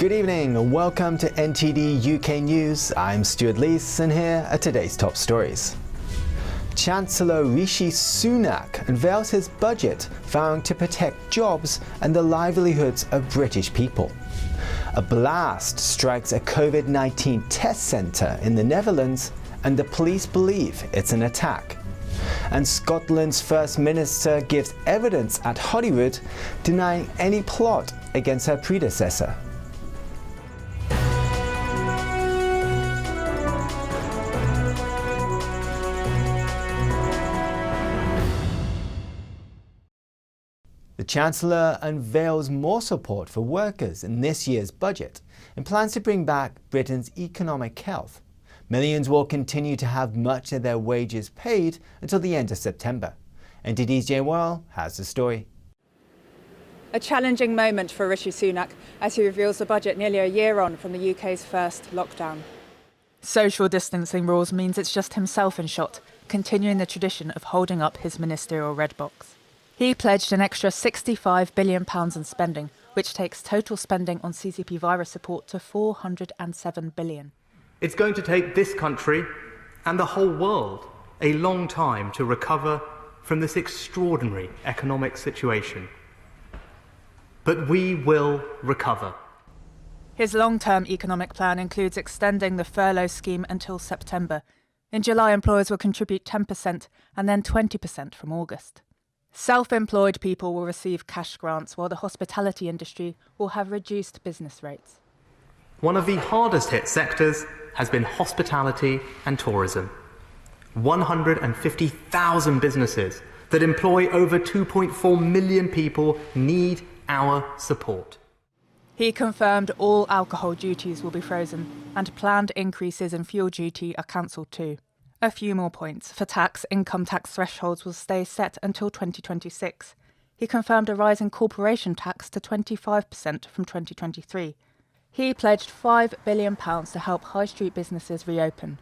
Good evening and welcome to NTD UK News. I'm Stuart Lees and here are today's top stories. Chancellor Rishi Sunak unveils his budget vowing to protect jobs and the livelihoods of British people. A blast strikes a COVID-19 test centre in the Netherlands and the police believe it's an attack. And Scotland's First Minister gives evidence at Holyrood denying any plot against her predecessor. The Chancellor unveils more support for workers in this year's budget and plans to bring back Britain's economic health. Millions will continue to have much of their wages paid until the end of September. NTD's Jane Worrell has the story. A challenging moment for Rishi Sunak as he reveals the budget nearly a year on from the UK's first lockdown. Social distancing rules means it's just himself in shot, continuing the tradition of holding up his ministerial red box. He pledged an extra £65 billion in spending, which takes total spending on CCP virus support to £407 billion. It's going to take this country and the whole world a long time to recover from this extraordinary economic situation. But we will recover. His long-term economic plan includes extending the furlough scheme until September. In July, employers will contribute 10% and then 20% from August. Self-employed people will receive cash grants, while the hospitality industry will have reduced business rates. One of the hardest hit sectors has been hospitality and tourism. 150,000 businesses that employ over 2.4 million people need our support. He confirmed all alcohol duties will be frozen and planned increases in fuel duty are cancelled too. A few more points. For tax, income tax thresholds will stay set until 2026. He confirmed a rise in corporation tax to 25% from 2023. He pledged £5 billion to help high street businesses reopen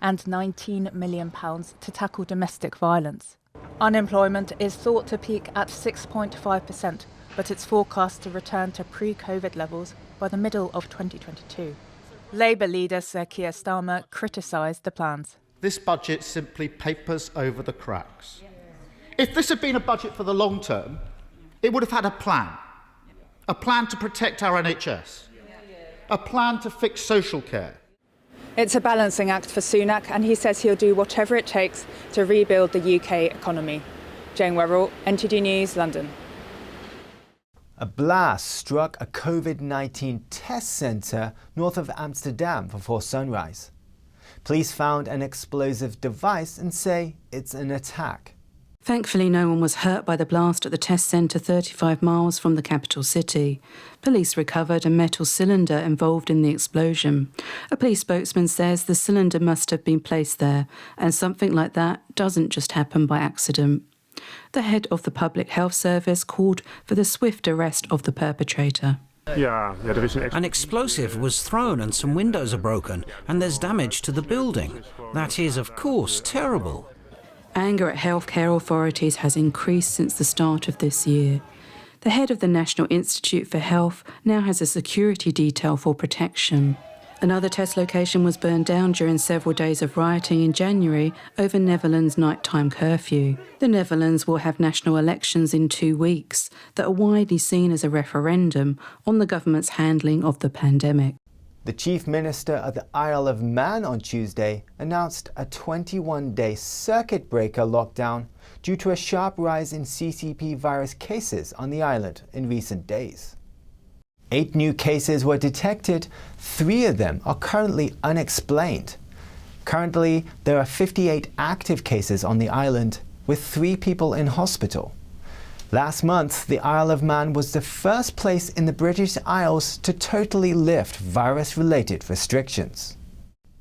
and £19 million to tackle domestic violence. Unemployment is thought to peak at 6.5%, but it's forecast to return to pre-COVID levels by the middle of 2022. Labour leader Sir Keir Starmer criticised the plans. This budget simply papers over the cracks. If this had been a budget for the long term, it would have had a plan to protect our NHS, a plan to fix social care. It's a balancing act for Sunak, and he says he'll do whatever it takes to rebuild the UK economy. Jane Worrell, NTD News, London. A blast struck a COVID-19 test centre north of Amsterdam before sunrise. Police found an explosive device and say it's an attack. Thankfully, no one was hurt by the blast at the test centre 35 miles from the capital city. Police recovered a metal cylinder involved in the explosion. A police spokesman says the cylinder must have been placed there, and something like that doesn't just happen by accident. The head of the Public Health Service called for the swift arrest of the perpetrator. An explosive was thrown and some windows are broken and there's damage to the building. That is, of course, terrible. Anger at healthcare authorities has increased since the start of this year. The head of the National Institute for Health now has a security detail for protection. Another test location was burned down during several days of rioting in January over Netherlands' nighttime curfew. The Netherlands will have national elections in 2 weeks that are widely seen as a referendum on the government's handling of the pandemic. The Chief Minister of the Isle of Man on Tuesday announced a 21-day circuit breaker lockdown due to a sharp rise in CCP virus cases on the island in recent days. 8 new cases were detected, 3 of them are currently unexplained. Currently, there are 58 active cases on the island, with 3 people in hospital. Last month, the Isle of Man was the first place in the British Isles to totally lift virus-related restrictions.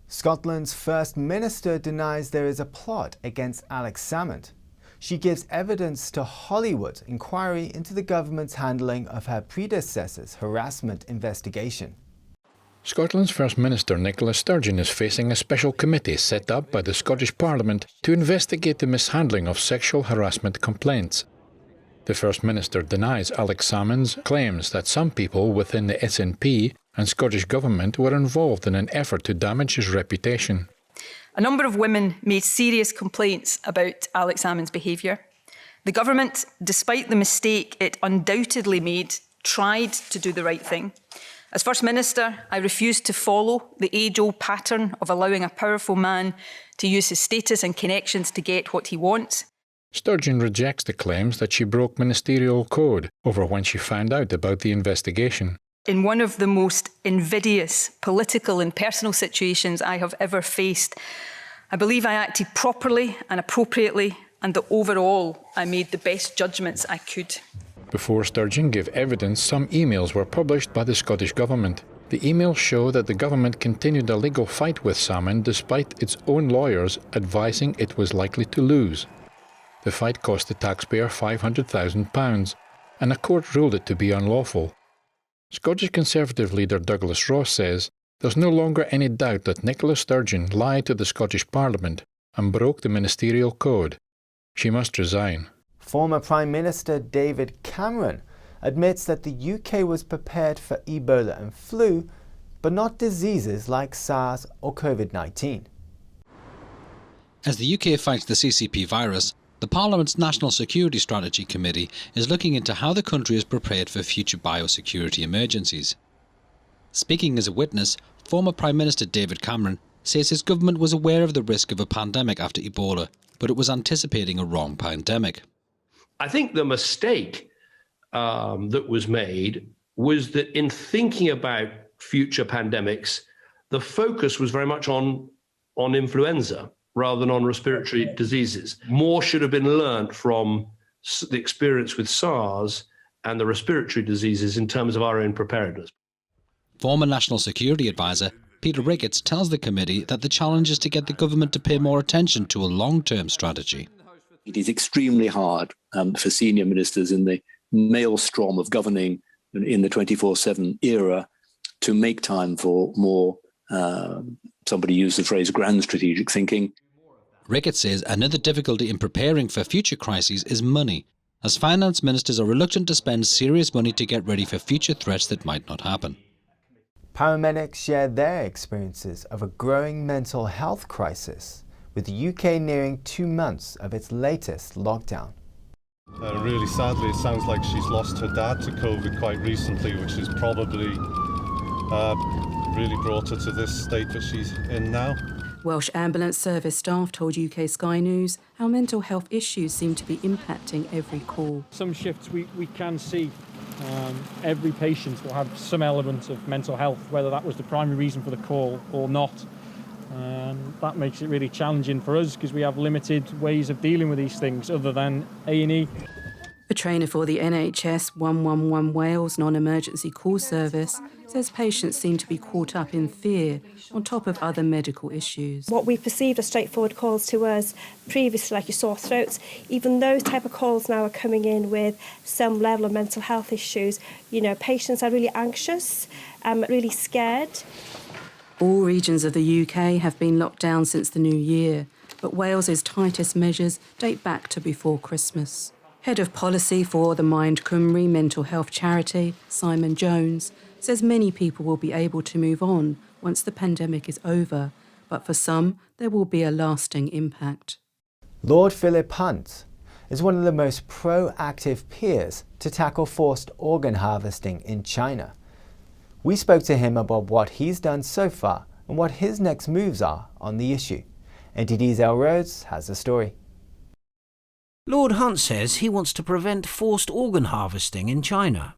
Scotland's First Minister denies there is a plot against Alex Salmond. She gives evidence to Holyrood inquiry into the government's handling of her predecessor's harassment investigation. Scotland's First Minister Nicola Sturgeon is facing a special committee set up by the Scottish Parliament to investigate the mishandling of sexual harassment complaints. The First Minister denies Alex Salmond's claims that some people within the SNP and Scottish Government were involved in an effort to damage his reputation. A number of women made serious complaints about Alex Salmond's behaviour. The government, despite the mistake it undoubtedly made, tried to do the right thing. As First Minister, I refused to follow the age-old pattern of allowing a powerful man to use his status and connections to get what he wants. Sturgeon rejects the claims that she broke ministerial code over when she found out about the investigation. In one of the most invidious political and personal situations I have ever faced, I believe I acted properly and appropriately, and that overall I made the best judgments I could. Before Sturgeon gave evidence, some emails were published by the Scottish Government. The emails show that the government continued a legal fight with Salmond despite its own lawyers advising it was likely to lose. The fight cost the taxpayer £500,000, and a court ruled it to be unlawful. Scottish Conservative leader Douglas Ross says there's no longer any doubt that Nicola Sturgeon lied to the Scottish Parliament and broke the ministerial code. She must resign. Former Prime Minister David Cameron admits that the UK was prepared for Ebola and flu, but not diseases like SARS or COVID-19. As the UK fights the CCP virus, the Parliament's National Security Strategy Committee is looking into how the country is prepared for future biosecurity emergencies. Speaking as a witness, former Prime Minister David Cameron says his government was aware of the risk of a pandemic after Ebola, but it was anticipating a wrong pandemic. I think the mistake that was made was that in thinking about future pandemics, the focus was very much on influenza rather than on respiratory diseases. More should have been learnt from the experience with SARS and the respiratory diseases in terms of our own preparedness. Former National Security Advisor Peter Ricketts tells the committee that the challenge is to get the government to pay more attention to a long-term strategy. It is extremely hard for senior ministers in the maelstrom of governing in the 24/7 era to make time for more, somebody used the phrase, grand strategic thinking. Ricketts says another difficulty in preparing for future crises is money, as finance ministers are reluctant to spend serious money to get ready for future threats that might not happen. Paramedics shared their experiences of a growing mental health crisis, with the UK nearing 2 months of its latest lockdown. Really sadly, it sounds like she's lost her dad to COVID quite recently, which has probably really brought her to this state that she's in now. Welsh Ambulance Service staff told UK Sky News how mental health issues seem to be impacting every call. Some shifts we can see every patient will have some element of mental health, whether that was the primary reason for the call or not. That makes it really challenging for us because we have limited ways of dealing with these things other than A&E. A trainer for the NHS 111 Wales non-emergency call service says patients seem to be caught up in fear on top of other medical issues. What we perceived as straightforward calls to us previously, like your sore throats, even those type of calls now are coming in with some level of mental health issues. You know, patients are really anxious, really scared. All regions of the UK have been locked down since the new year, but Wales's tightest measures date back to before Christmas. Head of Policy for the Mind Cymru mental health charity, Simon Jones, says many people will be able to move on once the pandemic is over, but for some, there will be a lasting impact. Lord Philip Hunt is one of the most proactive peers to tackle forced organ harvesting in China. We spoke to him about what he's done so far and what his next moves are on the issue. NTD's El Rhodes has the story. Lord Hunt says he wants to prevent forced organ harvesting in China.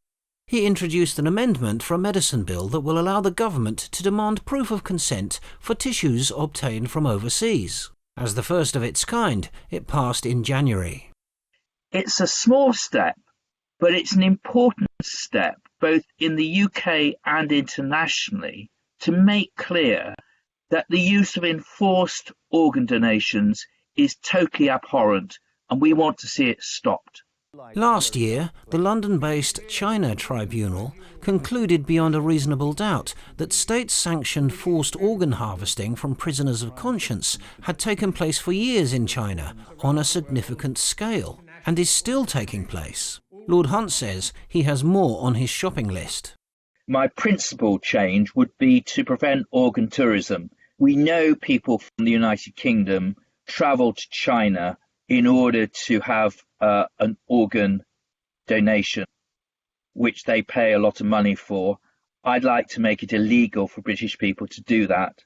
He introduced an amendment for a medicine bill that will allow the government to demand proof of consent for tissues obtained from overseas. As the first of its kind, it passed in January. It's a small step, but it's an important step, both in the UK and internationally, to make clear that the use of enforced organ donations is totally abhorrent, and we want to see it stopped. Last year, the London-based China Tribunal concluded beyond a reasonable doubt that state-sanctioned forced organ harvesting from prisoners of conscience had taken place for years in China on a significant scale, and is still taking place. Lord Hunt says he has more on his shopping list. My principal change would be to prevent organ tourism. We know people from the United Kingdom travel to China in order to have an organ donation, which they pay a lot of money for. I'd like to make it illegal for British people to do that.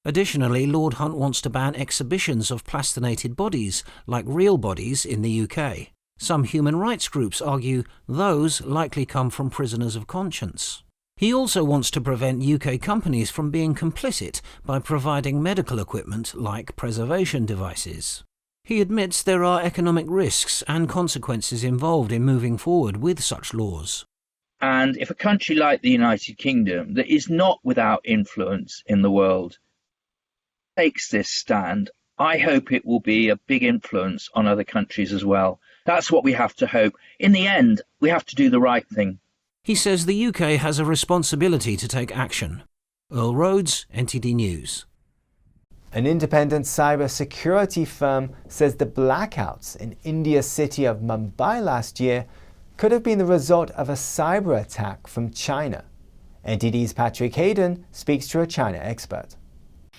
Additionally, Lord Hunt wants to ban exhibitions of plastinated bodies, like real bodies, in the UK. Some human rights groups argue those likely come from prisoners of conscience. He also wants to prevent UK companies from being complicit by providing medical equipment like preservation devices. He admits there are economic risks and consequences involved in moving forward with such laws. And if a country like the United Kingdom, that is not without influence in the world, takes this stand, I hope it will be a big influence on other countries as well. That's what we have to hope. In the end, we have to do the right thing. He says the UK has a responsibility to take action. Earl Rhodes, NTD News. An independent cybersecurity firm says the blackouts in India's city of Mumbai last year could have been the result of a cyber attack from China. NTD's Patrick Hayden speaks to a China expert.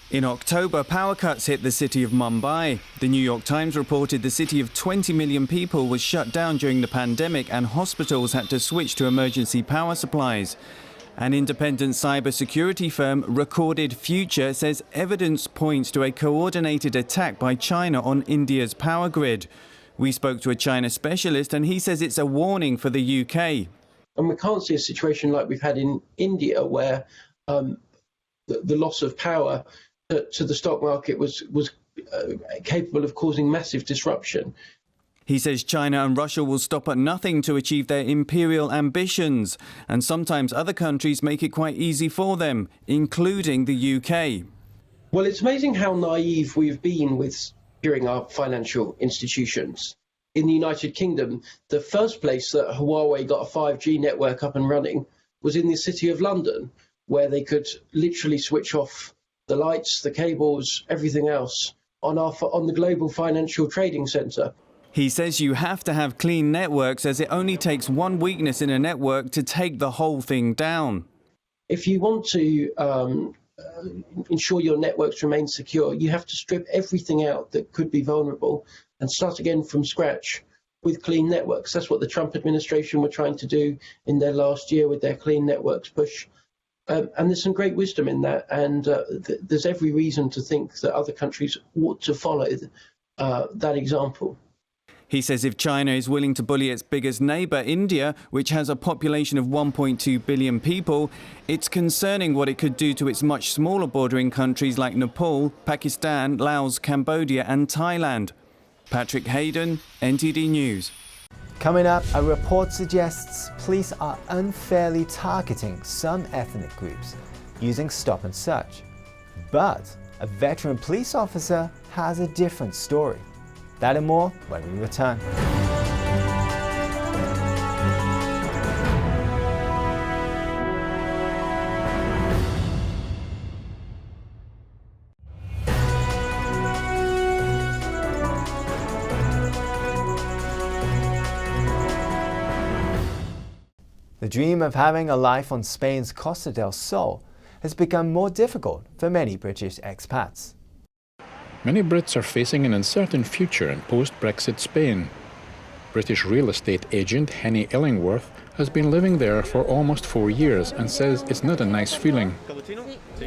In October, power cuts hit the city of Mumbai. The New York Times reported the city of 20 million people was shut down during the pandemic and hospitals had to switch to emergency power supplies. An independent cybersecurity firm, Recorded Future, says evidence points to a coordinated attack by China on India's power grid. We spoke to a China specialist and he says it's a warning for the UK. And we can't see a situation like we've had in India where the loss of power to the stock market was capable of causing massive disruption. He says China and Russia will stop at nothing to achieve their imperial ambitions, and sometimes other countries make it quite easy for them, including the UK. Well, it's amazing how naive we've been with securing our financial institutions. In the United Kingdom, the first place that Huawei got a 5G network up and running was in the city of London, where they could literally switch off the lights, the cables, everything else on the global financial trading centre. He says you have to have clean networks as it only takes one weakness in a network to take the whole thing down. If you want to ensure your networks remain secure, you have to strip everything out that could be vulnerable and start again from scratch with clean networks. That's what the Trump administration were trying to do in their last year with their clean networks push. And there's some great wisdom in that, and there's every reason to think that other countries ought to follow that example. He says if China is willing to bully its biggest neighbour, India, which has a population of 1.2 billion people, it's concerning what it could do to its much smaller bordering countries like Nepal, Pakistan, Laos, Cambodia and Thailand. Patrick Hayden, NTD News. Coming up, a report suggests police are unfairly targeting some ethnic groups using stop and search. But a veteran police officer has a different story. That and more when we return. The dream of having a life on Spain's Costa del Sol has become more difficult for many British expats. Many Brits are facing an uncertain future in post-Brexit Spain. British real estate agent Henny Illingworth has been living there for almost 4 years and says it's not a nice feeling.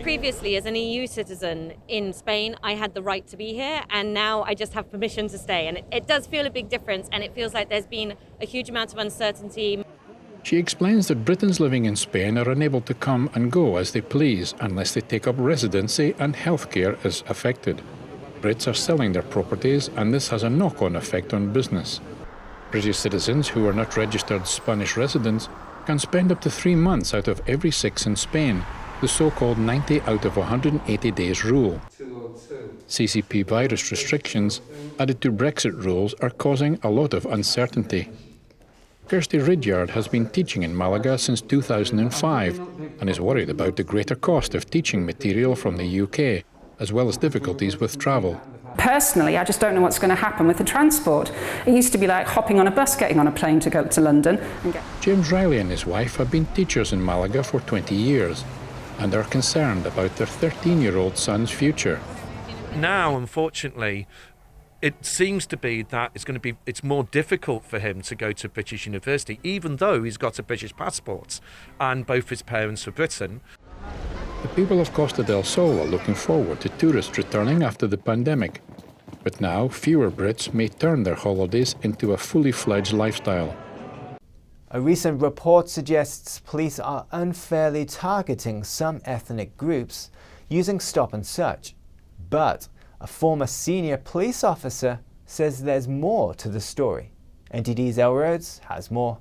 Previously, as an EU citizen in Spain, I had the right to be here, and now I just have permission to stay. And it does feel a big difference, and it feels like there's been a huge amount of uncertainty. She explains that Britons living in Spain are unable to come and go as they please unless they take up residency and healthcare is affected. Brits are selling their properties and this has a knock-on effect on business. British citizens who are not registered Spanish residents can spend up to 3 months out of every 6 in Spain, the so-called 90 out of 180 days rule. CCP virus restrictions added to Brexit rules are causing a lot of uncertainty. Kirsty Ridyard has been teaching in Malaga since 2005 and is worried about the greater cost of teaching material from the UK, as well as difficulties with travel. Personally, I just don't know what's going to happen with the transport. It used to be like hopping on a bus, getting on a plane to go to London. James Riley and his wife have been teachers in Malaga for 20 years and are concerned about their 13-year-old son's future. Now, unfortunately, it seems to be that it's more difficult for him to go to British university, even though he's got a British passport and both his parents are Britain. The people of Costa del Sol are looking forward to tourists returning after the pandemic. But now, fewer Brits may turn their holidays into a fully fledged lifestyle. A recent report suggests police are unfairly targeting some ethnic groups using stop and search. But a former senior police officer says there's more to the story. NTD's El Rhodes has more.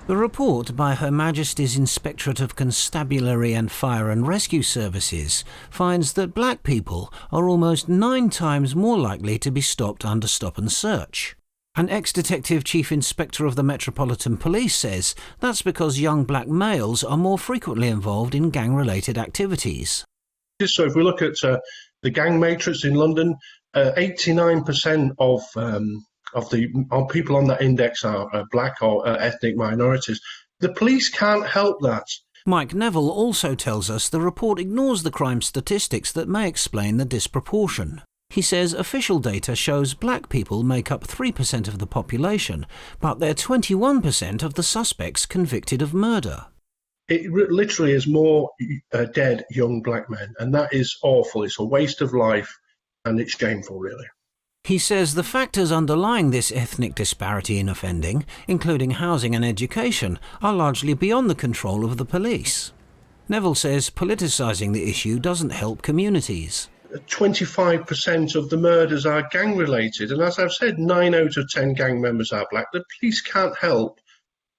The report by Her Majesty's Inspectorate of Constabulary and Fire and Rescue Services finds that black people are almost 9 times more likely to be stopped under stop and search. An ex-detective chief inspector of the Metropolitan Police says that's because young black males are more frequently involved in gang-related activities. So if we look at the gang matrix in London, 89% of people on that index are black or ethnic minorities. The police can't help that. Mike Neville also tells us the report ignores the crime statistics that may explain the disproportion. He says official data shows black people make up 3% of the population, but they're 21% of the suspects convicted of murder. It literally is more dead young black men, and that is awful. It's a waste of life, and it's shameful, really. He says the factors underlying this ethnic disparity in offending, including housing and education, are largely beyond the control of the police. Neville says politicising the issue doesn't help communities. 25% of the murders are gang-related, and as I've said, 9 out of 10 gang members are black. The police can't help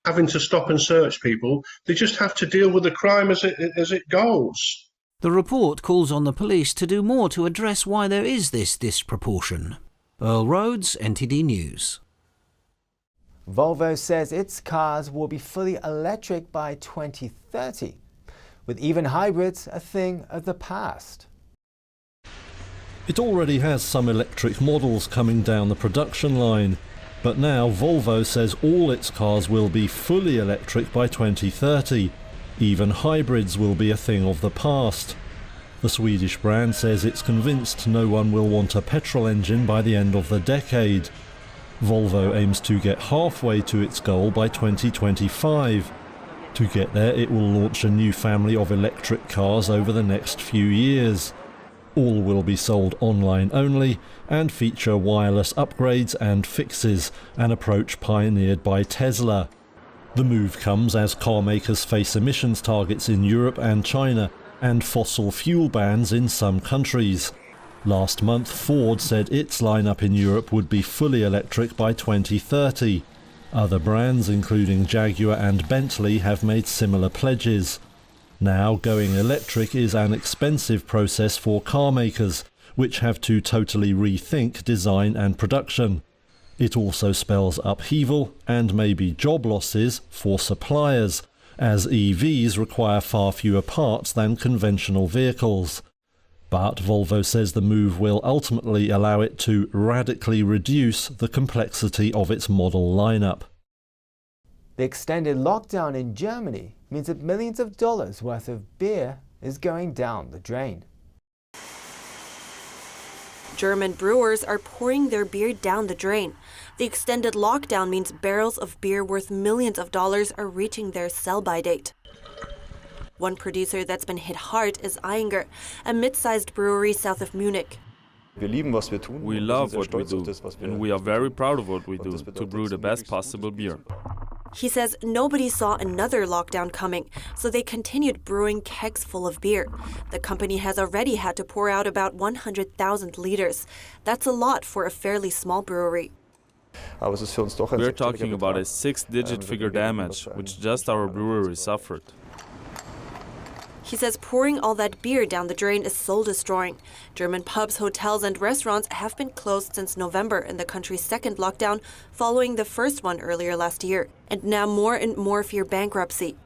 having to stop and search people. They just have to deal with the crime as it goes. The report calls on the police to do more to address why there is this disproportion. Earl Rhodes, NTD News. Volvo says its cars will be fully electric by 2030, with even hybrids a thing of the past. It already has some electric models coming down the production line, but now Volvo says all its cars will be fully electric by 2030. Even hybrids will be a thing of the past. The Swedish brand says it's convinced no one will want a petrol engine by the end of the decade. Volvo aims to get halfway to its goal by 2025. To get there, it will launch a new family of electric cars over the next few years. All will be sold online only and feature wireless upgrades and fixes, an approach pioneered by Tesla. The move comes as car makers face emissions targets in Europe and China and fossil fuel bans in some countries. Last month, Ford said its lineup in Europe would be fully electric by 2030. Other brands, including Jaguar and Bentley, have made similar pledges. Now, going electric is an expensive process for car makers, which have to totally rethink design and production. It also spells upheaval and maybe job losses for suppliers, as EVs require far fewer parts than conventional vehicles. But Volvo says the move will ultimately allow it to radically reduce the complexity of its model lineup. The extended lockdown in Germany means that millions of dollars worth of beer is going down the drain. German brewers are pouring their beer down the drain. The extended lockdown means barrels of beer worth millions of dollars are reaching their sell-by date. One producer that's been hit hard is Einger, a mid-sized brewery south of Munich. We love what we do, and we are very proud of what we do to brew the best possible beer. He says nobody saw another lockdown coming, so they continued brewing kegs full of beer. The company has already had to pour out about 100,000 liters. That's a lot for a fairly small brewery. We're talking about a 6-digit figure damage, which just our brewery suffered. He says pouring all that beer down the drain is soul-destroying. German pubs, hotels and restaurants have been closed since November in the country's second lockdown, following the first one earlier last year. And now more and more fear bankruptcy.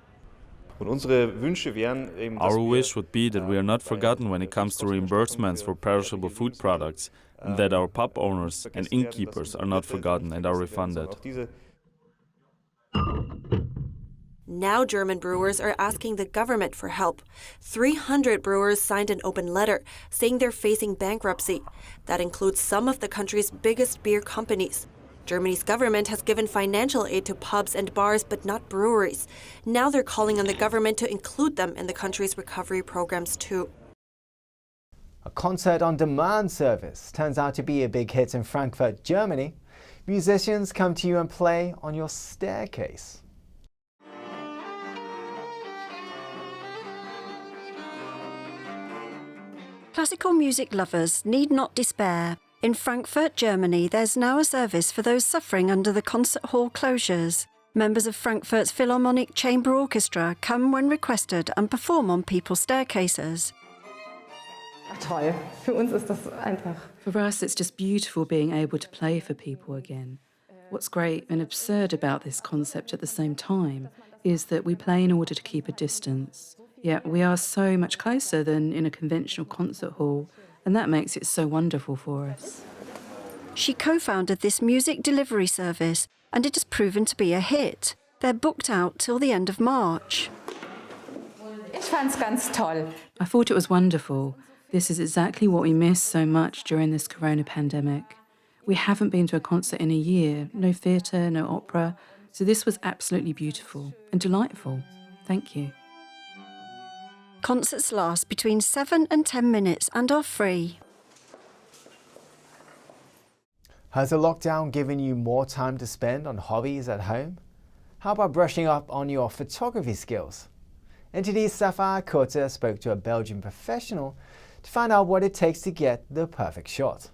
Our wish would be that we are not forgotten when it comes to reimbursements for perishable food products, and that our pub owners and innkeepers are not forgotten and are refunded. Now German brewers are asking the government for help. 300 brewers signed an open letter saying they're facing bankruptcy. That includes some of the country's biggest beer companies. Germany's government has given financial aid to pubs and bars, but not breweries. Now they're calling on the government to include them in the country's recovery programs too. A concert-on-demand service turns out to be a big hit in Frankfurt, Germany. Musicians come to you and play on your staircase. Classical music lovers need not despair. In Frankfurt, Germany, there's now a service for those suffering under the concert hall closures. Members of Frankfurt's Philharmonic Chamber Orchestra come when requested and perform on people's staircases. For us, it's just beautiful being able to play for people again. What's great and absurd about this concept at the same time is that we play in order to keep a distance. Yet we are so much closer than in a conventional concert hall, and that makes it so wonderful for us. She co-founded this music delivery service, and it has proven to be a hit. They're booked out till the end of March. I thought it was wonderful. This is exactly what we miss so much during this corona pandemic. We haven't been to a concert in a year, no theatre, no opera, so this was absolutely beautiful and delightful. Thank you. Concerts last between 7 and 10 minutes and are free. Has the lockdown given you more time to spend on hobbies at home? How about brushing up on your photography skills? NTD's Sapphire spoke to a Belgian professional to find out what it takes to get the perfect shot.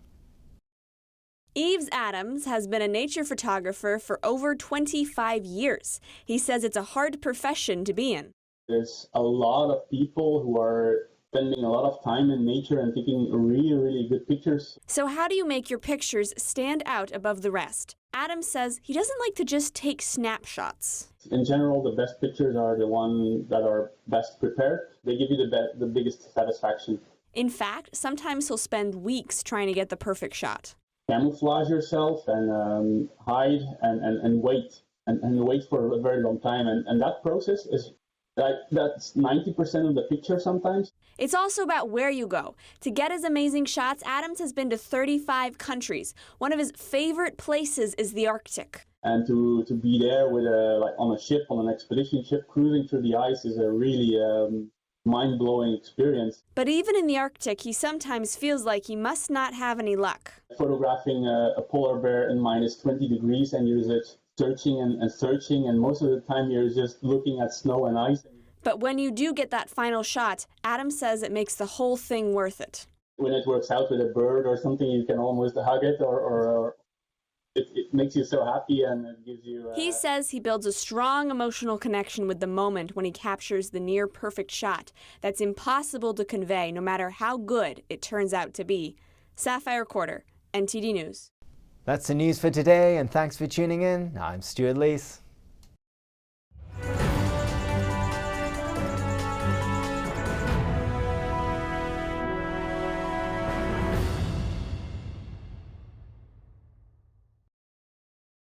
Yves Adams has been a nature photographer for over 25 years. He says it's a hard profession to be in. There's a lot of people who are spending a lot of time in nature and taking really, really good pictures. So how do you make your pictures stand out above the rest? Adams says he doesn't like to just take snapshots. In general, the best pictures are the ones that are best prepared. They give you the biggest satisfaction. In fact, sometimes he'll spend weeks trying to get the perfect shot. Camouflage yourself and hide and wait and wait for a very long time. And that process is that's 90% of the picture sometimes. It's also about where you go. To get his amazing shots, Adams has been to 35 countries. One of his favorite places is the Arctic. And to be there with on a ship, on an expedition ship, cruising through the ice is a really mind-blowing experience. But even in the Arctic, he sometimes feels like he must not have any luck. Photographing a polar bear in minus 20 degrees and you're just searching and searching, and most of the time you're just looking at snow and ice. But when you do get that final shot, Adams says it makes the whole thing worth it. When it works out with a bird or something, you can almost hug it, or it makes you so happy, and it gives you... He says he builds a strong emotional connection with the moment when he captures the near-perfect shot that's impossible to convey no matter how good it turns out to be. Sapphire Quarter, NTD News. That's the news for today, and thanks for tuning in. I'm Stuart Lees.